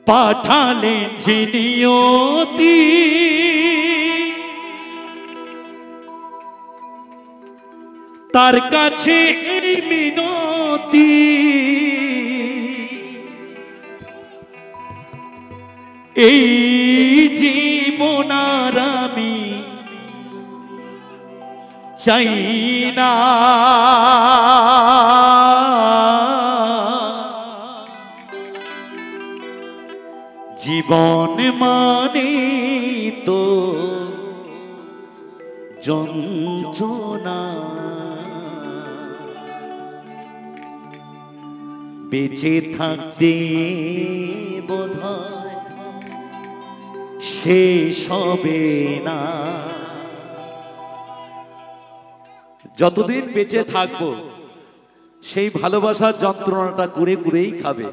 পাঠালেন যে নিয়তি তার কাছে এই মিনতি এই জীবন আর আমি চাই না জীবন মানে তো যন্ত্রণা বেঁচে থাকতে বোধহয় শেষ হবে না। যতদিন বেঁচে থাকবো সেই ভালোবাসার যন্ত্রণাটা কুড়ে কুড়েই খাবে।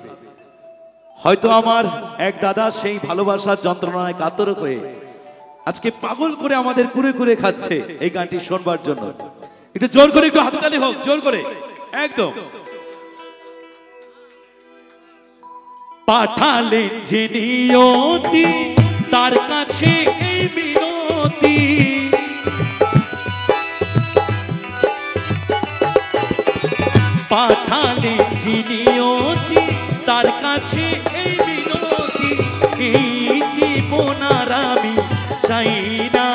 হয়তো আমার এক দাদা সেই ভালোবাসার যন্ত্রণায় কাতর হয়ে আজকে পাগল করে আমাদের কুড়ে কুড়ে খাচ্ছে এই গানটি শোনবার জন্য। একটু জোর করে, একটু হাততালি হোক জোর করে, একদম। পাঠালেন যে নিয়তি তার কাছে এই মিনতি পাঠালেন যে নিয়তি তার কাছে এই মিনতি এই জীবন আর আমি চাই না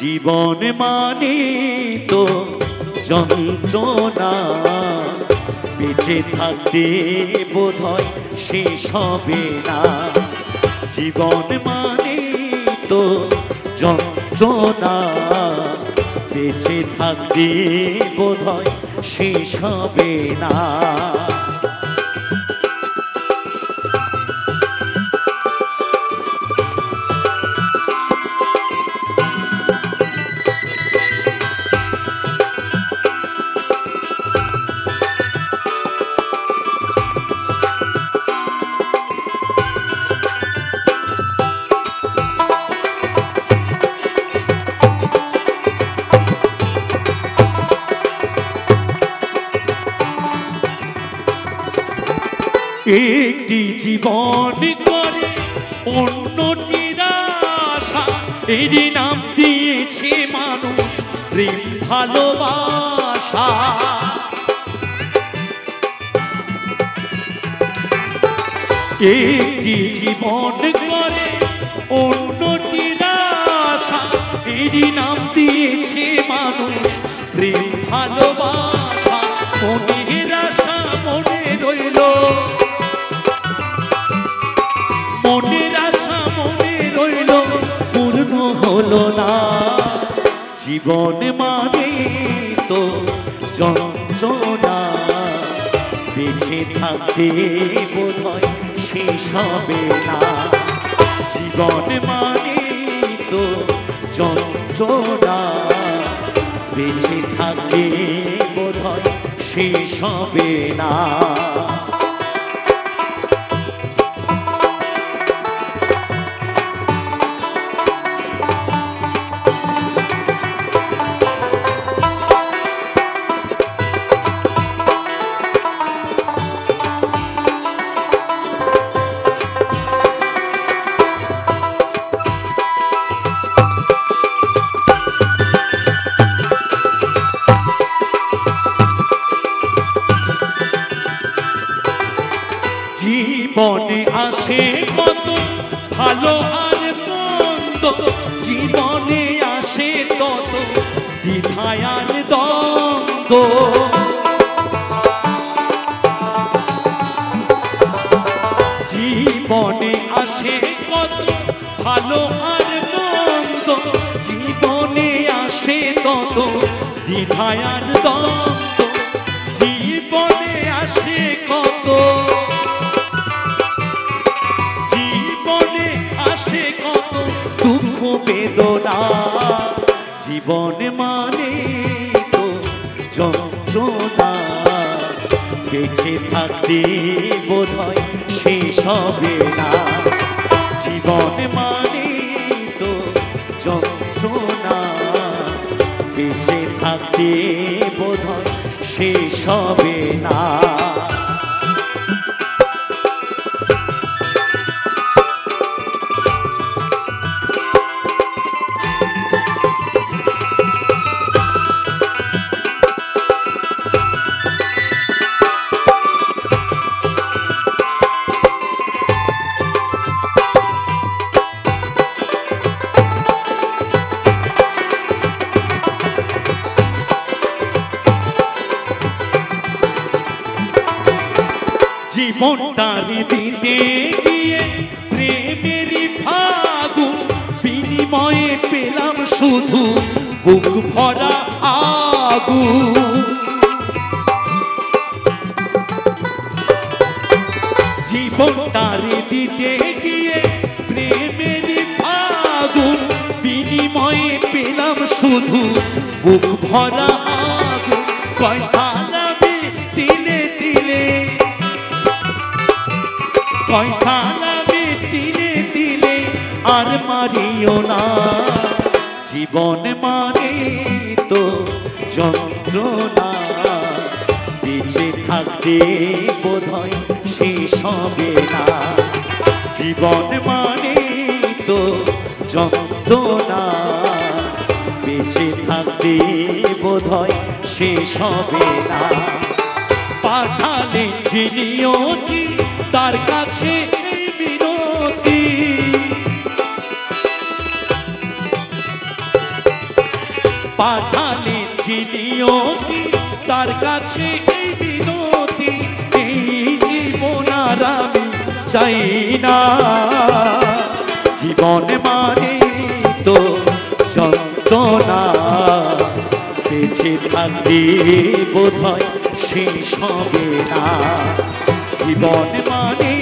জীবন মানে তো যন্ত্রণা বেঁচে থাকতে বোধহয় শেষ হবে না জীবন মানে তো যন্ত্রণা বেঁচে থাকতে বোধহয় শেষ হবে না। একটি জীবন করে অন্যটির আশা এরই নাম দিয়েছে মানুষ প্রেম ভালোবাসা। একটি জীবন করে অন্যটির আশা এরই নাম দিয়েছে মানুষ প্রেম ভালোবাসা। মনের আশা মনে রইল মনের আশা মনে রইল পূর্ণ হলো না জীবন মানে তো যন্ত্রণা বেঁচে থাকতে বোধহয় শেষ হবে না জীবন মানে তো যন্ত্রণা বেঁচে থাকতে বোধহয় শেষ হবে না। জীবনে আসে কত ভালো আর মন্দ জীবনে আসে তত দ্বিধায় আর দ্বন্দ্ব জীবনে আসে কত ভালো আর মন্দ জীবনে আসে তত দ্বিধায় আর দ্বন্দ্ব জীবনে আসে কত দুঃখ বেদনা জীবন মানে তো যন্ত্রণা বেঁচে থাকতে বোধহয় শেষ হবে না জীবন মানে তো যন্ত্রণা বেঁচে থাকতে বোধহয় শেষ হবে না। জীবনটারে দিতে গিয়ে প্রেমের ফাগুন বিনিময়ে পেলাম শুধু বুক ভরা আগুন। জীবনটারে দিতে গিয়ে প্রেমের ফাগুন বিনিময়ে পেলাম শুধু বুক ভরা আগুন। পয়সা নামে তিলে তিলে, পয়সা নামে তিলে তিলে আর মারিও না। জীবন মানে তো যন্ত্রণা, বেঁচে থাকতে বোধহয় শেষ হবে না। জীবন মানে তো যন্ত্রণা, বেঁচে থাকতে বোধহয় শেষ হবে না। পাঠালেন যে নিয়তি তার কাছে এই বিনতি, পাঠালেন যে নিয়তি তার কাছে এই বিনতি। এই জীবন আর আমি চাই না। জীবন মানে তো যন্ত্রণা, বেঁচে থাকতে বোধহয় শেষ হবে না। জীবন মানে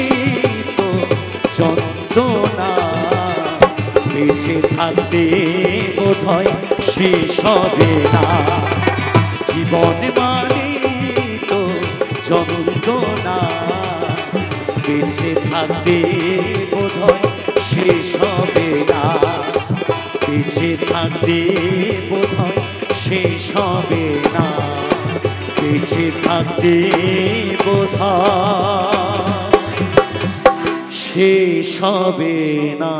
তো যন্ত্রণা, বেঁচে থাকতে বোধহয় শেষ হবে না। জীবন মানে তো যন্ত্রণা, বেঁচে থাকতে বোধহয় শেষ হবে না। বেঁচে থাকতে বোধহয় শেষ হবে না। বেঁচে থাকতে বোধহয় শেষ হবে না।